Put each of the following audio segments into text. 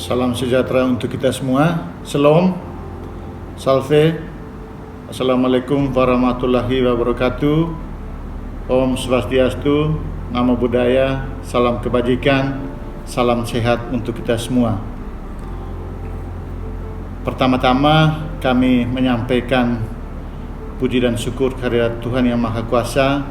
Salam sejahtera untuk kita semua. Shalom, salve, assalamualaikum warahmatullahi wabarakatuh. Om Swastiastu, Namo Buddhaya, salam kebajikan, salam sehat untuk kita semua. Pertama-tama kami menyampaikan puji dan syukur kehadirat Tuhan Yang Maha Kuasa,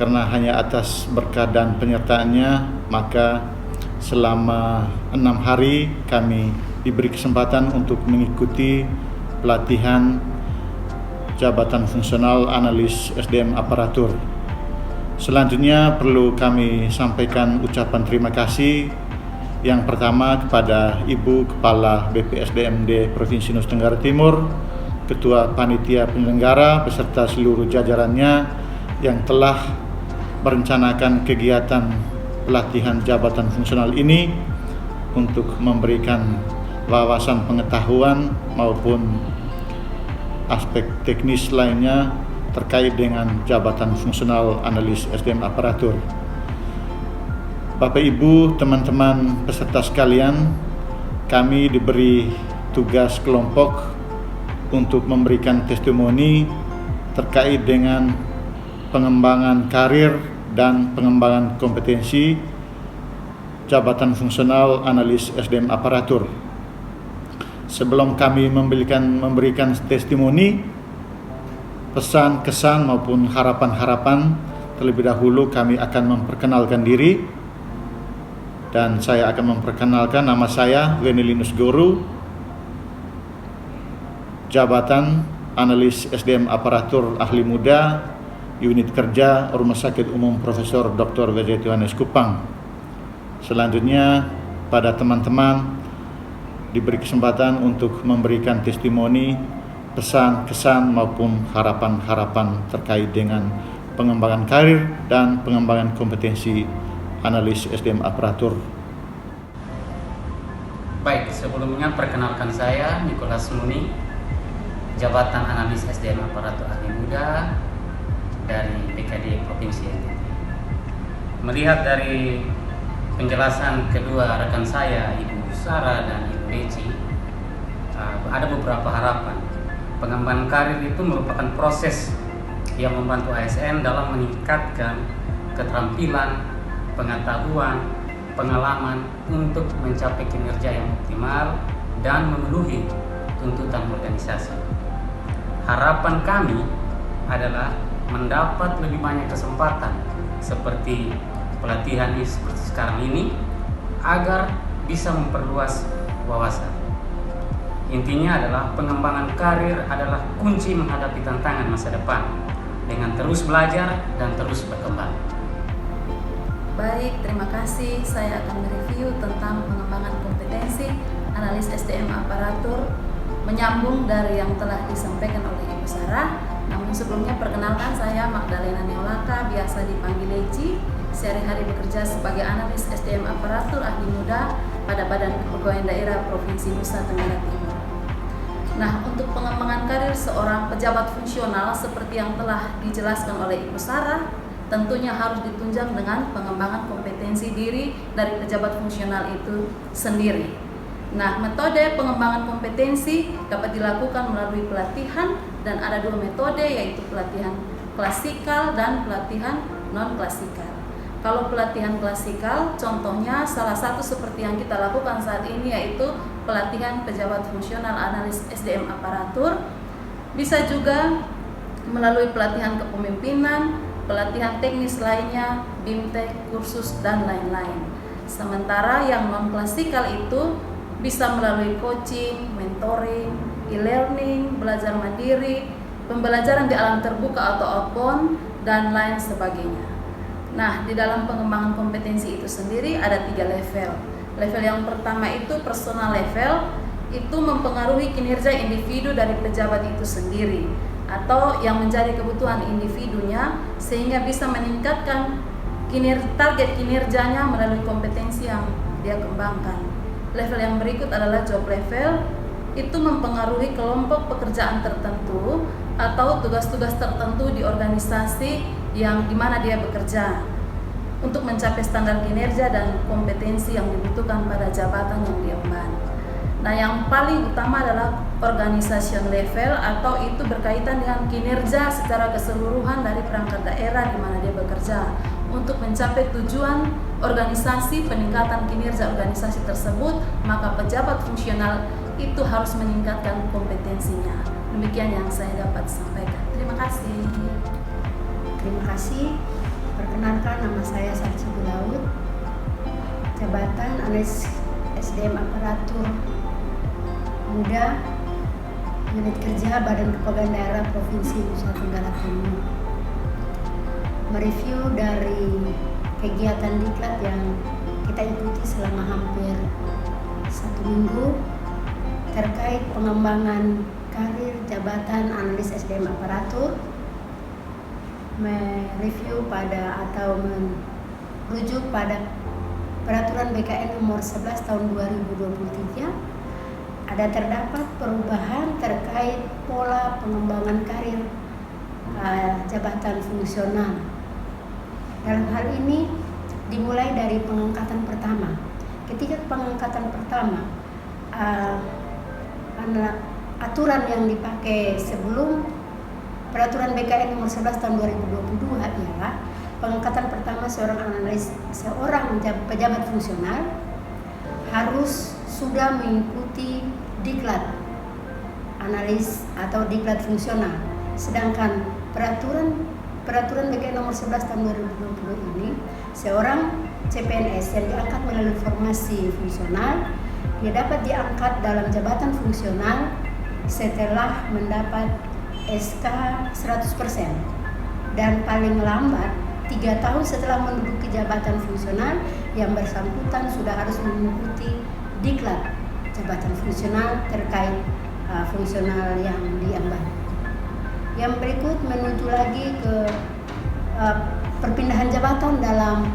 karena hanya atas berkat dan penyertaannya maka selama 6 hari kami diberi kesempatan untuk mengikuti pelatihan jabatan fungsional analis SDM aparatur. Selanjutnya perlu kami sampaikan ucapan terima kasih yang pertama kepada Ibu Kepala BPSDMD Provinsi Nusa Tenggara Timur, Ketua Panitia Penyelenggara beserta seluruh jajarannya yang telah merencanakan kegiatan pelatihan jabatan fungsional ini untuk memberikan wawasan pengetahuan maupun aspek teknis lainnya terkait dengan jabatan fungsional analis SDM aparatur. Bapak Ibu, teman-teman peserta sekalian, kami diberi tugas kelompok untuk memberikan testimoni terkait dengan pengembangan karir dan pengembangan kompetensi jabatan fungsional analis SDM aparatur. Sebelum kami memberikan testimoni, pesan, kesan maupun harapan-harapan, terlebih dahulu kami akan memperkenalkan diri. Dan saya akan memperkenalkan nama saya Wenny Linus Guru, jabatan analis SDM aparatur ahli muda, unit kerja Rumah Sakit Umum Profesor Dr. W.J. Yohanes Kupang. Selanjutnya pada teman-teman diberi kesempatan untuk memberikan testimoni, pesan, kesan maupun harapan-harapan terkait dengan pengembangan karir dan pengembangan kompetensi analis SDM aparatur. Baik, sebelumnya perkenalkan saya Nicholas Muni, jabatan analis SDM aparatur ahli muda dari BKD Provinsi NTT. Melihat dari penjelasan kedua rekan saya, Ibu Sarah dan Ibu Reci, ada beberapa harapan. Pengembangan karir itu merupakan proses yang membantu ASN dalam meningkatkan keterampilan, pengetahuan, pengalaman untuk mencapai kinerja yang optimal dan memenuhi tuntutan organisasi. Harapan kami adalah mendapat lebih banyak kesempatan seperti pelatihan seperti sekarang ini agar bisa memperluas wawasan. Intinya adalah pengembangan karir adalah kunci menghadapi tantangan masa depan dengan terus belajar dan terus berkembang. Baik, terima kasih. Saya akan mereview tentang pengembangan kompetensi analis SDM aparatur menyambung dari yang telah disampaikan oleh Ibu Sarah. Namun sebelumnya perkenalkan, saya Magdalena Neolaka, biasa dipanggil Leci. Sehari-hari bekerja sebagai analis SDM aparatur ahli muda pada Badan Kepegawaian Daerah Provinsi Nusa Tenggara Timur. Nah, untuk pengembangan karir seorang pejabat fungsional seperti yang telah dijelaskan oleh Ibu Sarah, tentunya harus ditunjang dengan pengembangan kompetensi diri dari pejabat fungsional itu sendiri. Nah, metode pengembangan kompetensi dapat dilakukan melalui pelatihan dan ada 2 metode, yaitu pelatihan klasikal dan pelatihan non-klasikal. Kalau pelatihan klasikal, contohnya salah satu seperti yang kita lakukan saat ini yaitu pelatihan pejabat fungsional analis SDM aparatur. Bisa juga melalui pelatihan kepemimpinan, pelatihan teknis lainnya, BIMTEK, kursus, dan lain-lain. Sementara yang non-klasikal itu bisa melalui coaching, mentoring, e-learning, belajar mandiri, pembelajaran di alam terbuka atau outbound, dan lain sebagainya. Nah, di dalam pengembangan kompetensi itu sendiri ada 3 level. Level yang pertama itu personal level, itu mempengaruhi kinerja individu dari pejabat itu sendiri atau yang menjadi kebutuhan individunya sehingga bisa meningkatkan target kinerjanya melalui kompetensi yang dia kembangkan. Level yang berikut adalah job level, itu mempengaruhi kelompok pekerjaan tertentu atau tugas-tugas tertentu di organisasi yang dimana dia bekerja. untuk mencapai standar kinerja dan kompetensi yang dibutuhkan pada jabatan yang diemban. Nah, yang paling utama adalah organization level, atau itu berkaitan dengan kinerja secara keseluruhan dari perangkat daerah di mana dia bekerja. Untuk mencapai tujuan organisasi, peningkatan kinerja organisasi tersebut, maka pejabat fungsional itu harus meningkatkan kompetensinya. Demikian yang saya dapat sampaikan. Terima kasih. Terima kasih. Perkenalkan, nama saya Sarci Bulaut, jabatan Analis SDM Aparatur Muda, Unit Kerja Badan Kepegawaian Daerah Provinsi Nusa Tenggara Timur. Mereview dari kegiatan diklat yang kita ikuti selama hampir 1 minggu terkait pengembangan karir jabatan Analis SDM Aparatur, mereview pada atau merujuk pada Peraturan BKN nomor 11 tahun 2023. Ada terdapat perubahan terkait pola pengembangan karir jabatan fungsional. Dalam hal ini dimulai dari pengangkatan pertama. Ketika pengangkatan pertama, aturan yang dipakai sebelum Peraturan BKN nomor 11 tahun 2022 ialah pengangkatan pertama seorang pejabat fungsional harus sudah mengikuti diklat analis atau diklat fungsional. Sedangkan peraturan BKN nomor 11 tahun 2020 ini, seorang CPNS yang diangkat melalui formasi fungsional, dia dapat diangkat dalam jabatan fungsional setelah mendapat SK 100% dan paling lambat 3 tahun setelah menduduki jabatan fungsional, yang bersangkutan sudah harus mengikuti diklat jabatan fungsional terkait fungsional yang diemban. Yang berikut menuju lagi ke perpindahan jabatan dalam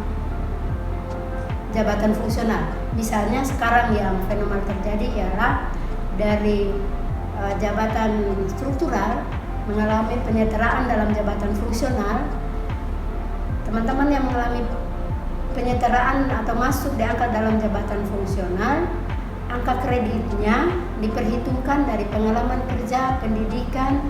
jabatan fungsional. Misalnya sekarang yang fenomenal terjadi ialah dari jabatan struktural mengalami penyetaraan dalam jabatan fungsional. Teman-teman yang mengalami penyetaraan atau masuk diangkat dalam jabatan fungsional, angka kreditnya diperhitungkan dari pengalaman kerja, pendidikan,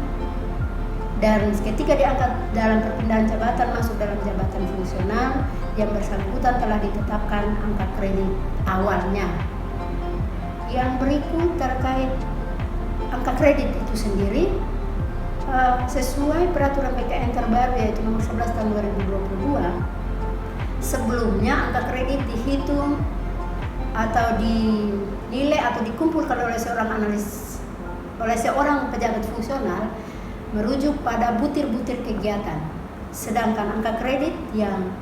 dan ketika diangkat dalam perpindahan jabatan masuk dalam jabatan fungsional, yang bersangkutan telah ditetapkan angka kredit awalnya. Yang berikut terkait angka kredit itu sendiri, sesuai peraturan BKN terbaru yaitu nomor 11 tahun 2022, sebelumnya angka kredit dihitung atau dinilai atau dikumpulkan oleh seorang pejabat fungsional merujuk pada butir-butir kegiatan. Sedangkan angka kredit yang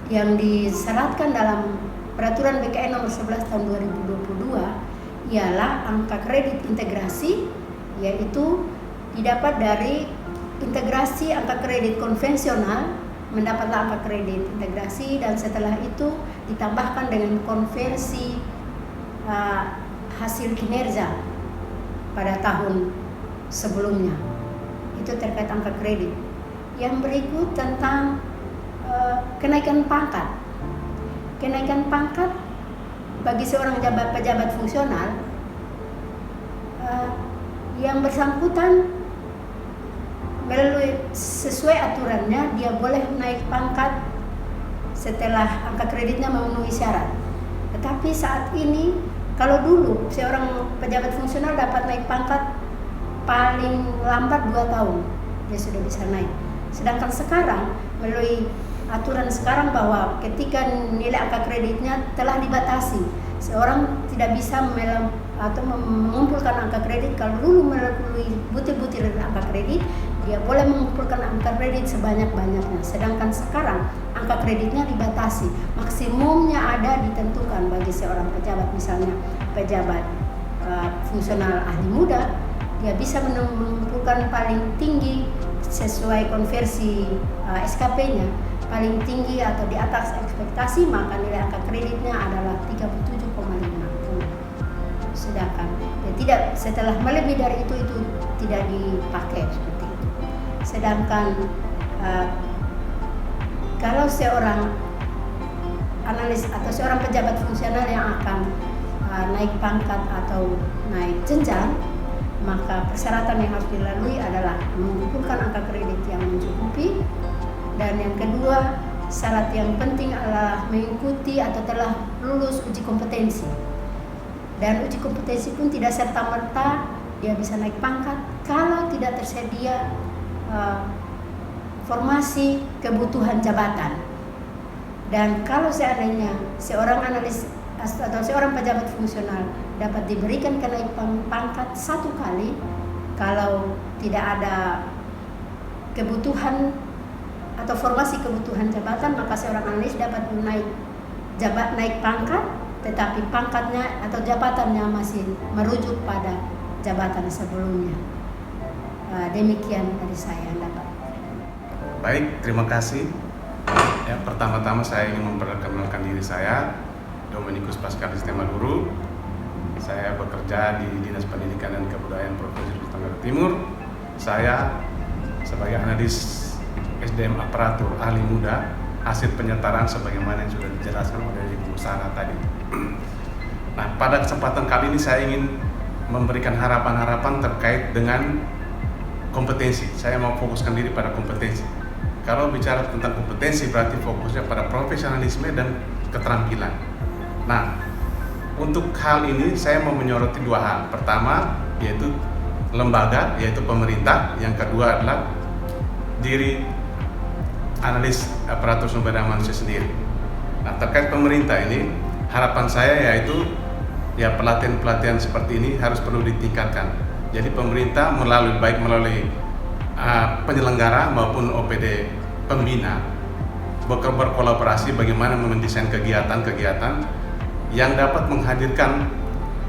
disyaratkan dalam peraturan BKN nomor 11 tahun 2022 ialah angka kredit integrasi, yaitu didapat dari integrasi angka kredit konvensional, mendapatlah angka kredit integrasi, dan setelah itu ditambahkan dengan konversi hasil kinerja pada tahun sebelumnya. Itu terkait angka kredit. Yang berikut tentang kenaikan pangkat. Kenaikan pangkat bagi seorang pejabat fungsional, yang bersangkutan melalui sesuai aturannya dia boleh naik pangkat setelah angka kreditnya memenuhi syarat. Tetapi saat ini, kalau dulu seorang pejabat fungsional dapat naik pangkat paling lambat 2 tahun dia sudah bisa naik. Sedangkan sekarang melalui aturan sekarang bahwa ketika nilai angka kreditnya telah dibatasi, seorang tidak bisa atau mengumpulkan angka kredit. Kalau dulu melalui butir-butir angka kredit, dia boleh mengumpulkan angka kredit sebanyak-banyaknya. Sedangkan sekarang angka kreditnya dibatasi, maksimumnya ada ditentukan bagi seorang pejabat. Misalnya pejabat fungsional ahli muda, dia bisa mengumpulkan paling tinggi sesuai konversi SKP-nya paling tinggi atau di atas ekspektasi, maka nilai angka kreditnya adalah 37,5. Sedangkan tidak, setelah melebihi dari itu tidak dipakai seperti itu. Sedangkan kalau seorang analis atau seorang pejabat fungsional yang akan naik pangkat atau naik jenjang, maka persyaratan yang harus dilalui adalah mengumpulkan angka kredit yang mencukupi, dan yang kedua, syarat yang penting adalah mengikuti atau telah lulus uji kompetensi. Dan uji kompetensi pun tidak serta-merta dia bisa naik pangkat kalau tidak tersedia formasi kebutuhan jabatan. Dan kalau seandainya seorang analis atau seorang pejabat fungsional dapat diberikan kenaikan pangkat 1 kali, kalau tidak ada kebutuhan atau formasi kebutuhan jabatan, maka seorang analis dapat naik pangkat, tetapi pangkatnya atau jabatannya masih merujuk pada jabatan sebelumnya. Demikian dari saya, dapat. Baik, terima kasih. Ya, pertama-tama saya ingin memperkenalkan diri saya, Dominikus Pascalis Temaluru. Saya bekerja di Dinas Pendidikan dan Kebudayaan Provinsi Nusa Tenggara Timur. Saya sebagai analis SDM aparatur ahli muda, hasil penyetaraan sebagaimana yang sudah dijelaskan oleh Ibu Sarah tadi. Nah, pada kesempatan kali ini saya ingin memberikan harapan-harapan terkait dengan kompetensi. Saya mau fokuskan diri pada kompetensi. Kalau bicara tentang kompetensi berarti fokusnya pada profesionalisme dan keterampilan. Nah, untuk hal ini saya mau menyoroti 2 hal. Pertama, yaitu lembaga, yaitu pemerintah. Yang kedua adalah diri analis aparatur sumber daya manusia sendiri. Nah, terkait pemerintah ini, harapan saya yaitu pelatihan-pelatihan seperti ini harus perlu ditingkatkan. Jadi pemerintah melalui penyelenggara maupun OPD pembina berkolaborasi bagaimana mendesain kegiatan-kegiatan yang dapat menghadirkan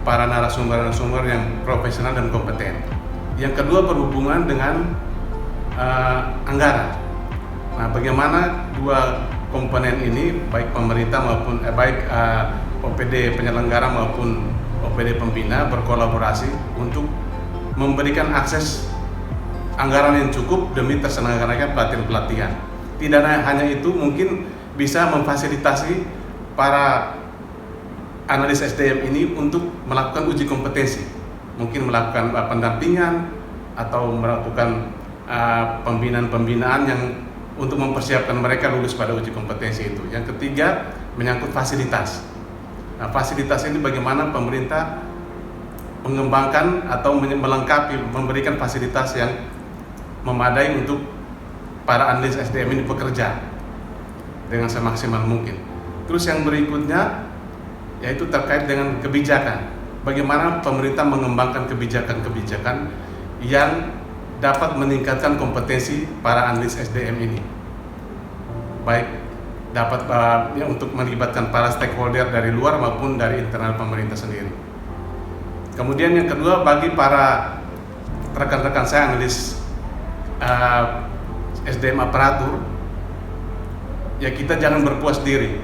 para narasumber-narasumber yang profesional dan kompeten. Yang kedua berhubungan dengan anggaran. Nah, bagaimana 2 komponen ini, baik pemerintah maupun OPD penyelenggara maupun OPD pembina berkolaborasi untuk memberikan akses anggaran yang cukup demi terselenggaranya pelatihan-pelatihan. Tidak hanya itu, mungkin bisa memfasilitasi para analis SDM ini untuk melakukan uji kompetensi, mungkin melakukan pendampingan atau melakukan pembinaan-pembinaan yang untuk mempersiapkan mereka lulus pada uji kompetensi itu. Yang ketiga, menyangkut fasilitas. Nah, fasilitas ini bagaimana pemerintah mengembangkan atau melengkapi, memberikan fasilitas yang memadai untuk para analis SDM ini bekerja dengan semaksimal mungkin. Terus yang berikutnya yaitu terkait dengan kebijakan. Bagaimana pemerintah mengembangkan kebijakan-kebijakan yang dapat meningkatkan kompetensi para analis SDM ini. Baik dapat untuk melibatkan para stakeholder dari luar maupun dari internal pemerintah sendiri. Kemudian yang kedua, bagi para rekan-rekan saya analis SDM aparatur, ya kita jangan berpuas diri.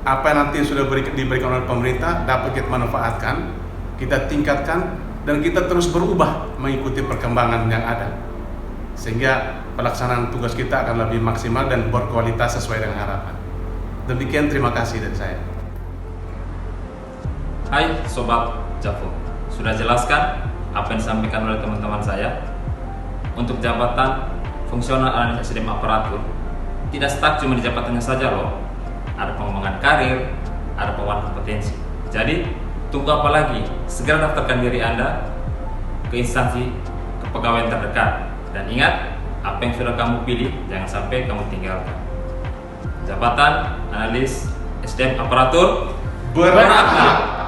Apa yang nanti sudah diberikan oleh pemerintah dapat kita manfaatkan, kita tingkatkan, dan kita terus berubah mengikuti perkembangan yang ada, sehingga pelaksanaan tugas kita akan lebih maksimal dan berkualitas sesuai dengan harapan. Demikian, terima kasih dari saya. Hai Sobat Javo, sudah jelaskan apa yang disampaikan oleh teman-teman saya. Untuk jabatan fungsional analis SDM aparatur, tidak stuck cuma di jabatannya saja loh. Ada pengembangan karir, ada pengembangan kompetensi. Jadi tunggu apa lagi? Segera daftarkan diri Anda ke instansi kepegawaian terdekat. Dan ingat, apa yang sudah kamu pilih jangan sampai kamu tinggalkan. Jabatan analis SDM aparatur berakhlak.